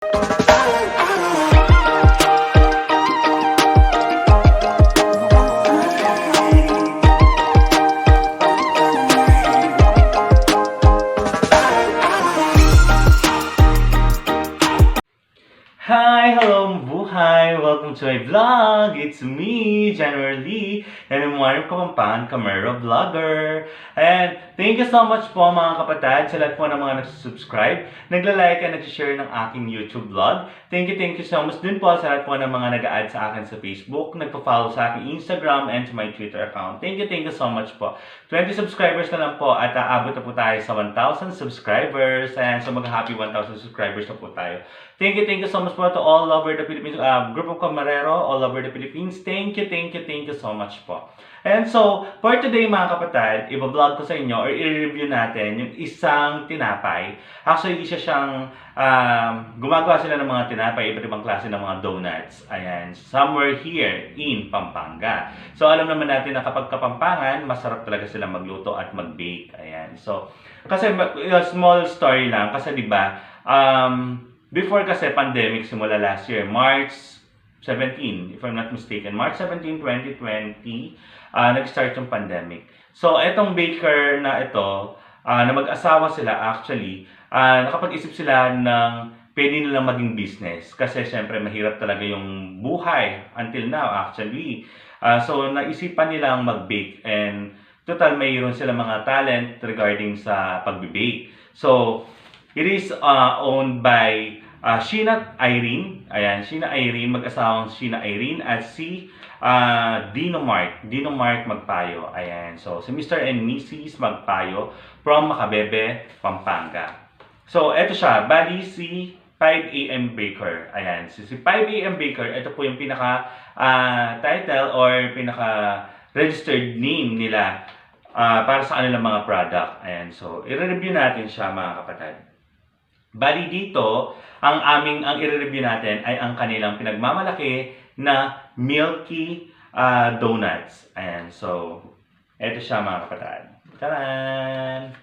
Hi! Hello buhay! Welcome to my vlog! It's me, January Lee, and I'm one of Kapampangan Camera Vlogger. And thank you so much po mga kapatid sa lahat po ng mga nagsusubscribe, nagla-like and nag-share ng aking YouTube vlog. Thank you so much din po sa lahat po ng mga nag-add sa akin sa Facebook, nagpa-follow sa aking Instagram and to my Twitter account. Thank you so much po. 20 subscribers na lang po at aabot na po tayo sa 1,000 subscribers. And so mag-happy 1,000 subscribers na po tayo. Thank you so much po to all over the Philippines, group of Camarero all over the Philippines. Thank you so much po. And so, for today mga kapatid, i-vlog ko sa inyo or i-review natin yung isang tinapay. Actually, isa siyang, gumagawa sila ng mga tinapay, iba't ibang klase ng mga donuts. Ayan, somewhere here in Pampanga. So, alam naman natin na kapag Kapampangan, masarap talaga sila magluto at mag-bake. Ayan, so, kasi small story lang, kasi diba, before kasi pandemic simula last year, March 17, if I'm not mistaken, March 17, 2020, nag-start yung pandemic. So, etong baker na ito, na mag-asawa sila actually, nakapag-isip sila ng pwede nilang maging business. Kasi syempre mahirap talaga yung buhay until now actually. So, naisipan nilang mag-bake and total mayroon sila mga talent regarding sa pag-bake. So, it is owned by Sheena Irene. Ayan, Sheena Irene, mag-asawang Sheena Irene at si Dino Mark Magpayo. Ayan, so si Mr. and Mrs. Magpayo from Macabebe, Pampanga. So, eto siya, bali si 5am Baker. Ayan, si 5am Baker, ito po yung pinaka title or pinaka registered name nila para sa kanilang mga product. Ayan, so i-review natin siya mga kapatid. Bali dito, ang i-review natin ay ang kanilang pinagmamalaki na Milky Donuts. Ayan, so, eto siya mga kapatid. Taran!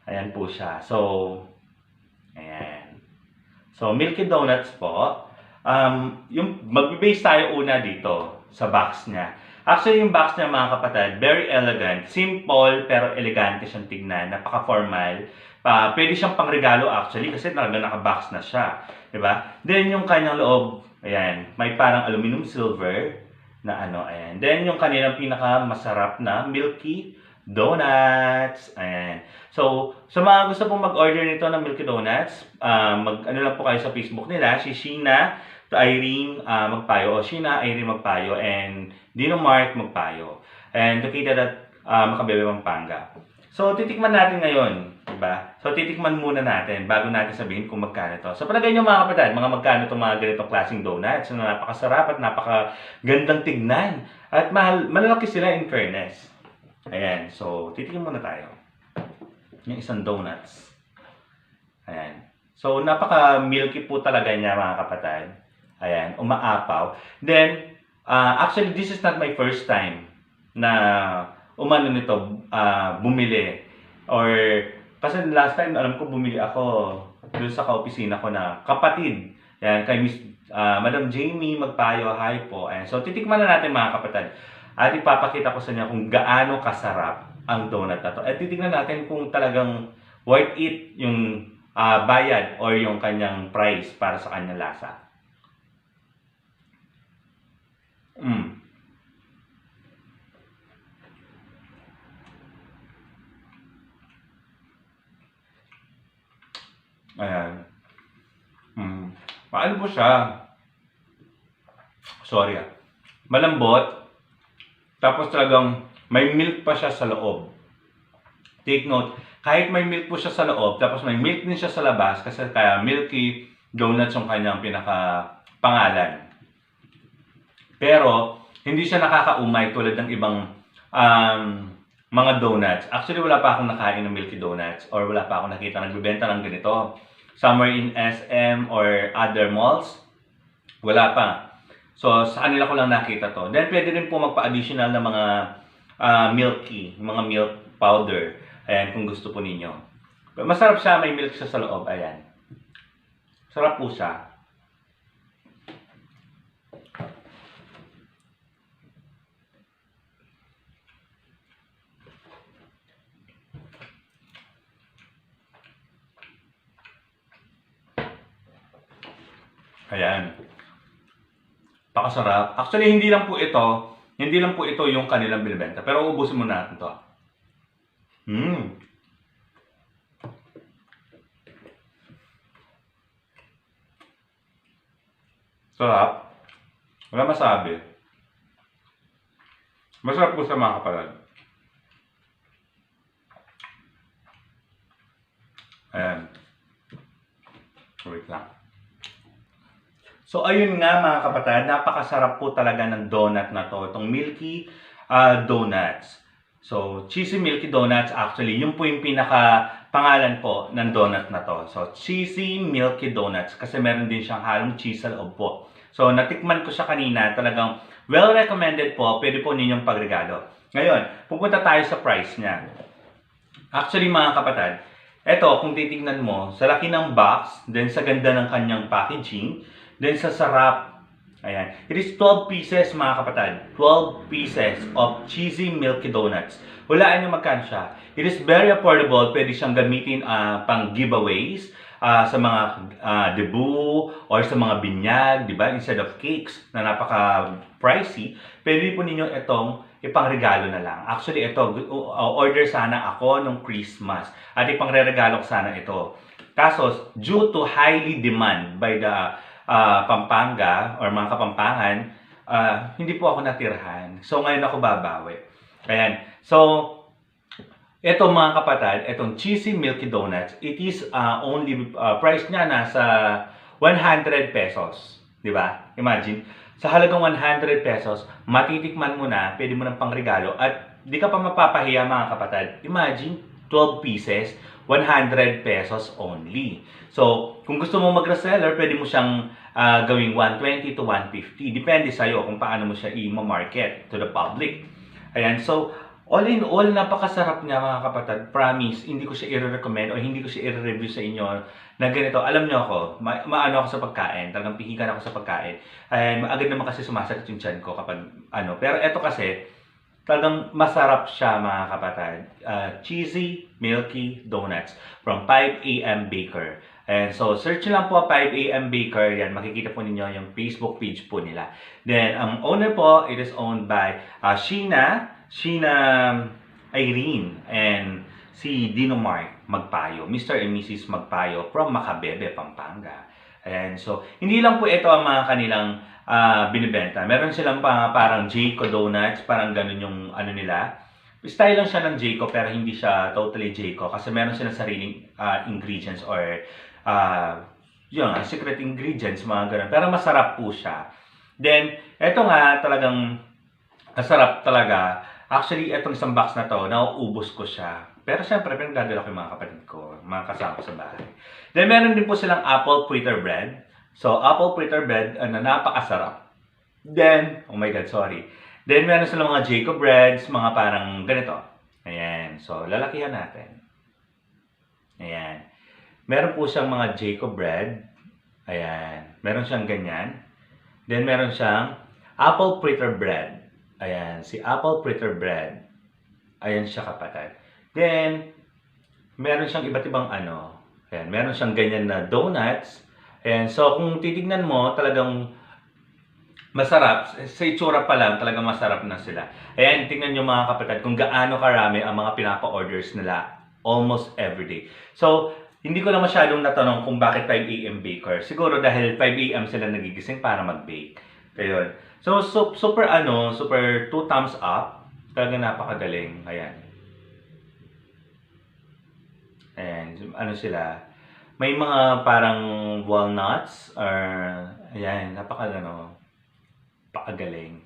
Ayan po siya. So, ayan. So, Milky Donuts po. Yung magbe-base tayo una dito sa box niya. Actually, yung box niya mga kapatid, very elegant. Simple, pero elegante siyang tignan. Napaka-formal. Pwede siyang pangregalo actually kasi talaga naka-box na siya. Diba? Then, yung kanyang loob, ayan, may parang aluminum silver na ano, ayan. Then, yung kanilang pinaka-masarap na Milky Donuts. Ayan. So, sa mga gusto pong mag-order nito ng Milky Donuts, ano lang po kayo sa Facebook nila, si Sheena Irene Magpayo, o Sheena Irene Magpayo, and Dino Mark Magpayo. And located at Macabebe, Pampanga. So, titikman natin ngayon. Diba? So, titikman muna natin bago natin sabihin kung magkano ito. So, palagay nyo mga kapatid, mga magkano itong mga ganitong klaseng donuts na napakasarap at napakagandang tignan. At malalaki sila in fairness. Ayan. So, titikman muna tayo. Yung isang donuts. Ayan. So, napaka-milky po talaga niya mga kapatid. Ayan. Umaapaw. Then, actually, this is not my first time na umano nito, bumili. Or, kasi last time, alam ko, bumili ako doon sa kaopisina ko na kapatid. Yan, kay Miss Madam Jamie Magpayo, hi po. Ayan. So, titikman na natin mga kapatid. At ipapakita ko sa inyo kung gaano kasarap ang donut na to. At titignan natin kung talagang worth it yung bayad or yung kanyang price para sa kanyang lasa. Ayan. Paano po siya? Sorry malambot. Tapos talagang may milk pa siya sa loob. Take note, kahit may milk po siya sa loob, tapos may milk din siya sa labas, kasi kaya Milky Donuts yung kanyang pinaka-pangalan. Pero, hindi siya nakakaumay tulad ng ibang mga donuts. Actually, wala pa akong nakain ng Milky Donuts or wala pa akong nakita nagbebenta ng ganito. Somewhere in SM or other malls, wala pa. So, sa kanila ko lang nakita to. Then, pwede rin po magpa-additional na mga milky, mga milk powder. Ayan, kung gusto po ninyo. Masarap siya, may milk siya sa loob. Ayan. Sarap po siya. Ayan. Pakasarap. Actually, hindi lang po ito yung kanilang binibenta. Pero ubusin muna natin to. Sarap. Wala masabi. Masarap po sa mga kapatid. Ayan. Wait lang. So, ayun nga mga kapatid, napakasarap po talaga ng donut na to. Itong Milky Donuts. So, Cheesy Milky Donuts actually, yun po yung pinaka-pangalan po ng donut na to. So, Cheesy Milky Donuts kasi meron din siyang halong cheese sa loob po. So, natikman ko siya kanina. Talagang well-recommended po. Pwede po ninyong pagregalo. Ngayon, pupunta tayo sa price niya. Actually mga kapatid, eto kung titignan mo, sa laki ng box, then sa ganda ng kanyang packaging, then sa sarap, ayan. It is 12 pieces mga kapatid. 12 pieces of cheesy milky donuts. Hulaan nyo magkano siya. It is very affordable. Pwede siyang gamitin pang giveaways, sa mga debut or sa mga binyag, di ba? Instead of cakes na napaka-pricey, pwede po ninyo itong ipangregalo na lang. Actually, ito, order sana ako nung Christmas at ipangre-regalo ko sana ito. Kaso, due to highly demand by the Pampanga or mga Kapampangan, hindi po ako natirhan. So, ngayon ako babawi. Ayan. So, ito mga kapatid, itong Cheesy Milky Donuts, it is only, price niya nasa 100 pesos. Di ba? Imagine, sa halagang 100 pesos, matitikman mo na, pwede mo ng pangregalo, at di ka pa mapapahiya mga kapatid. Imagine, 12 pieces, 100 pesos only. So, kung gusto mo mag-reseller, pwede mo siyang gawing 120 to 150. Depende sa'yo kung paano mo siya i-market to the public. Ayan, so, all in all, napakasarap niya mga kapatid. Promise, hindi ko siya i-recommend o hindi ko siya i-review sa inyo na ganito. Alam niyo ako, maano ako sa pagkain. Talagang pihikan ako sa pagkain. Agad naman kasi sumasakit yung tiyan ko kapag ano. Pero eto kasi, talagang masarap siya mga kapatid. Cheesy Milky Donuts from 5 AM Baker. And so, search lang po 5 AM Baker. Yan, makikita po ninyo yung Facebook page po nila. Then, ang owner po, it is owned by Sheena Irene and si Dino Mark Magpayo, Mr. and Mrs. Magpayo from Macabebe, Pampanga. And so, hindi lang po ito ang mga kanilang binibenta. Meron silang parang Jayco Donuts, parang ganun yung ano nila. Style lang siya ng Jayco pero hindi siya totally Jayco kasi meron silang sariling ingredients or yun, secret ingredients, mga ganun. Pero masarap po siya. Then, eto nga talagang masarap talaga. Actually, itong isang box na to, nauubos ko siya. Pero syempre, pinagdadala ko yung mga kapatid ko, mga kasama ko sa bahay. Then, meron din po silang apple fritter bread. So, apple fritter bread, napakasarap. Then, oh my God, sorry. Then, meron silang mga Jayco breads, mga parang ganito. Ayan. So, lalakihan natin. Ayan. Meron po siyang mga Jayco bread. Ayan. Meron siyang ganyan. Then, meron siyang apple fritter bread. Ayan, si apple fritter bread. Ayan siya kapatid. Then, meron siyang iba't ibang ano. Ayan, meron siyang ganyan na donuts. Ayan, so kung titignan mo, talagang masarap. Sa itsura pa lang, talagang masarap na sila. Ayan, tingnan nyo mga kapatid kung gaano karami ang mga pinapa-orders nila almost everyday. So, hindi ko lang masyadong natanong kung bakit 5 AM baker. Siguro dahil 5 AM sila nagigising para mag-bake. Ayun. So, super 2 thumbs up. Talaga napakagaling. Ayan. Ayan. Ano sila? May mga parang walnuts or ayan, napakagaling.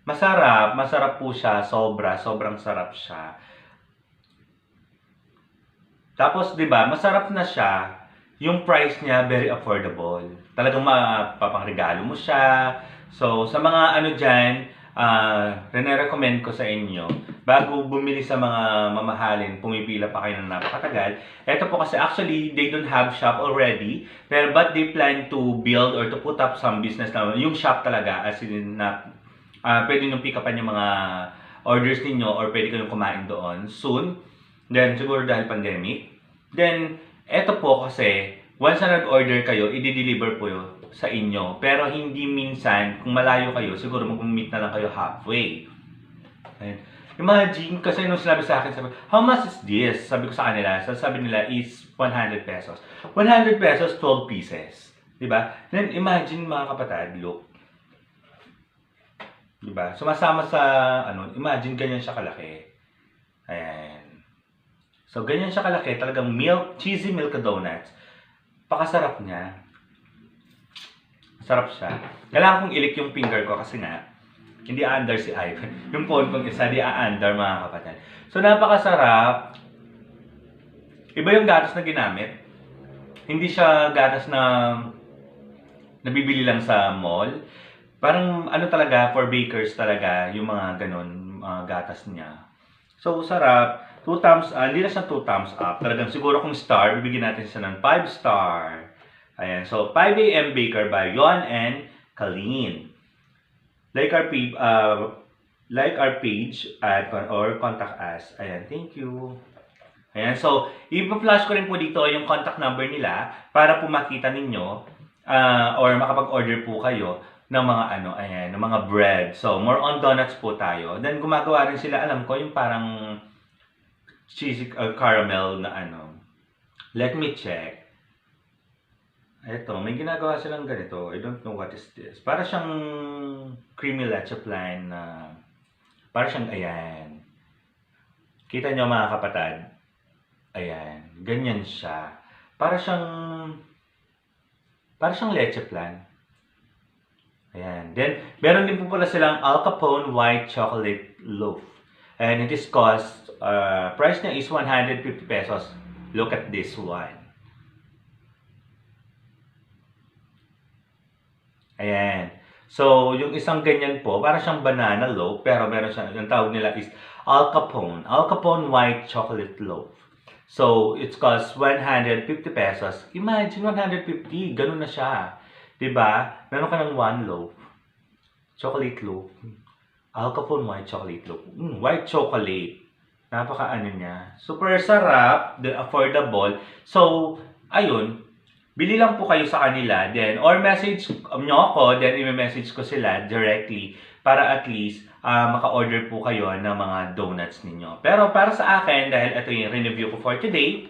Masarap po siya, sobrang sarap siya. Tapos 'di ba, masarap na siya. Yung price niya very affordable. Talagang mapapangregalo mo siya. So, sa mga ano dyan, recommend ko sa inyo bago bumili sa mga mamahalin, pumipila pa kayo ng napakatagal. Ito po kasi actually, they don't have shop already, but they plan to build or to put up some business na, yung shop talaga, as in na pwede nyo pick upan yung mga orders ninyo or pwede kayong kumain doon soon. Then, siguro dahil pandemic. Then, eto po kasi, once na nag-order kayo, i-deliver po yun sa inyo. Pero hindi minsan, kung malayo kayo, siguro mag-meet na lang kayo halfway. Ayan. Imagine, kasi nung sinabi sa akin, sabi, how much is this? Sabi ko sa kanila, sabi nila is 100 pesos. 100 pesos, 12 pieces. Diba? Then, imagine mga kapatid, look. Diba? Sumasama sa, imagine ganyan siya kalaki. Ayan. So, ganyan siya kalaki. Talagang cheesy milk donuts. Pakasarap niya. Sarap siya. Kailangan kong ilik yung finger ko kasi nga, hindi under si Ivan. Yung phone kong isa, di under mga kapatid. So, napakasarap. Iba yung gatas na ginamit. Hindi siya gatas na nabibili lang sa mall. Parang talaga, for bakers talaga, yung mga ganun, gatas niya. So, sarap. 2 thumbs, hindi na siya 2 thumbs up. Talagang siguro kung star, bibigyan natin siya ng 5 star. Ayan. So, 5 AM Baker by Yon and Colleen. Like our page at or contact us. Ayan. Thank you. Ayan. So, i-flash ko rin po dito yung contact number nila para po makita ninyo or makapag-order po kayo ng mga ng mga bread. So, more on donuts po tayo. Then, gumagawa rin sila, alam ko, yung parang cheesy caramel na Let me check. Ito, may ginagawa silang ganito. I don't know what is this. Para siyang creamy leche flan na para siyang ayan. Kita nyo mga kapatid? Ayan. Ganyan siya. Para siyang leche flan. Ayan. Then, meron din po pala silang Al Capone White Chocolate Loaf. And it is cost, price niya is 150 pesos. Look at this one. Ayan. So, yung isang ganyan po, para siyang banana loaf, pero meron siya, yung tawag nila is Al Capone. Al Capone White Chocolate Loaf. So, it's cost 150 pesos. Imagine, 150. Ganun na siya. Diba? Meron ka ng 1 loaf. Chocolate loaf. Al Capone White Chocolate Loaf. White chocolate. Napaka niya. Super sarap. Affordable. So, ayun. Bili lang po kayo sa kanila. Then, or message nyo ako. Then, i-message ko sila directly. Para at least, maka-order po kayo ng mga donuts ninyo. Pero para sa akin, dahil ito yung review ko for today.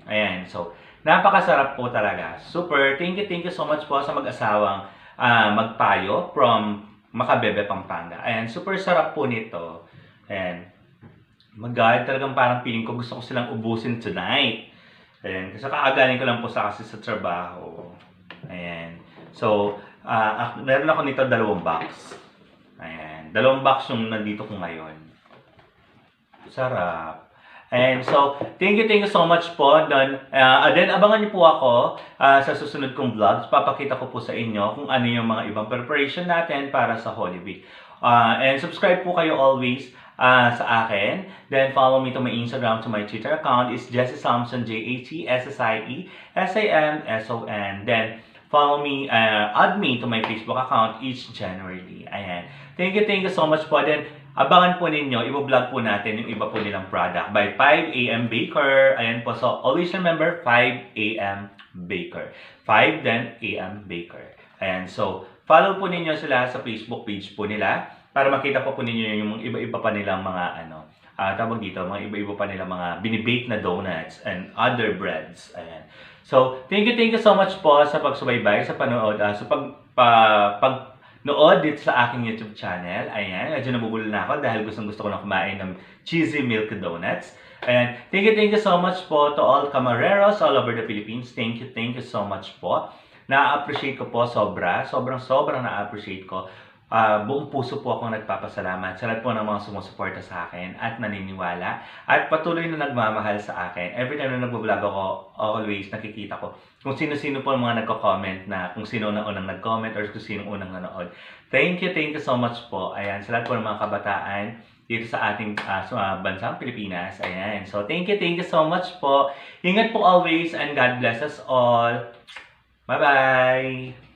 Ayan. So, napakasarap po talaga. Super. Thank you so much po sa mag-asawang magpayo from Macabebe, Pampanga. Ayan, super sarap po nito. Ayan. My God, talagang parang feeling ko gusto ko silang ubusin tonight. Ayan, kasi kaagaling ko lang po kasi sa trabaho. Ayan. So, meron ako nito 2 box. Ayan, 2 box yung nandito ko ngayon. Sarap. And so, thank you so much po. Then, abangan niyo po ako sa susunod kong vlogs. Papakita ko po sa inyo kung ano yung mga ibang preparation natin para sa Holy Week. And subscribe po kayo always sa akin. Then, follow me to my Instagram, to my Twitter account. It's Jessie Samson, JATSSIE, Then, follow me, add me to my Facebook account each January. Ayan. Thank you so much po. Then, abangan po ninyo, i-vlog po natin yung iba po nilang product by 5 AM Baker. Ayan po. So, always remember, 5 AM Baker. 5 then AM Baker. Ayan. So, follow po ninyo sila sa Facebook page po nila para makita po ninyo yung iba-iba pa nilang mga tawag dito, mga iba-iba pa nilang mga binibake na donuts and other breads. Ayan. So, thank you so much po sa pagsubaybay, sa panood, sa pagnood dito sa aking YouTube channel. Ayan, medyo nabubulol na ako dahil gusto ko na kumain ng cheesy milk donuts. Ayan, thank you so much po to all camareros all over the Philippines. Thank you so much po. Na-appreciate ko po sobrang na-appreciate ko. Buong puso po akong nagpapasalamat sa lahat po ng mga sumusuporta sa akin at naniniwala at patuloy na nagmamahal sa akin. Every time na nag-vlog ako, always nakikita ko kung sino-sino po ang mga nagko-comment na kung sino na unang nag-comment or kung sino unang nanood. Thank you so much po. Ayan, sa lahat po ng mga kabataan dito sa ating sa bansang Pilipinas. Ayan. So, thank you so much po. Ingat po always and God bless us all. Bye-bye!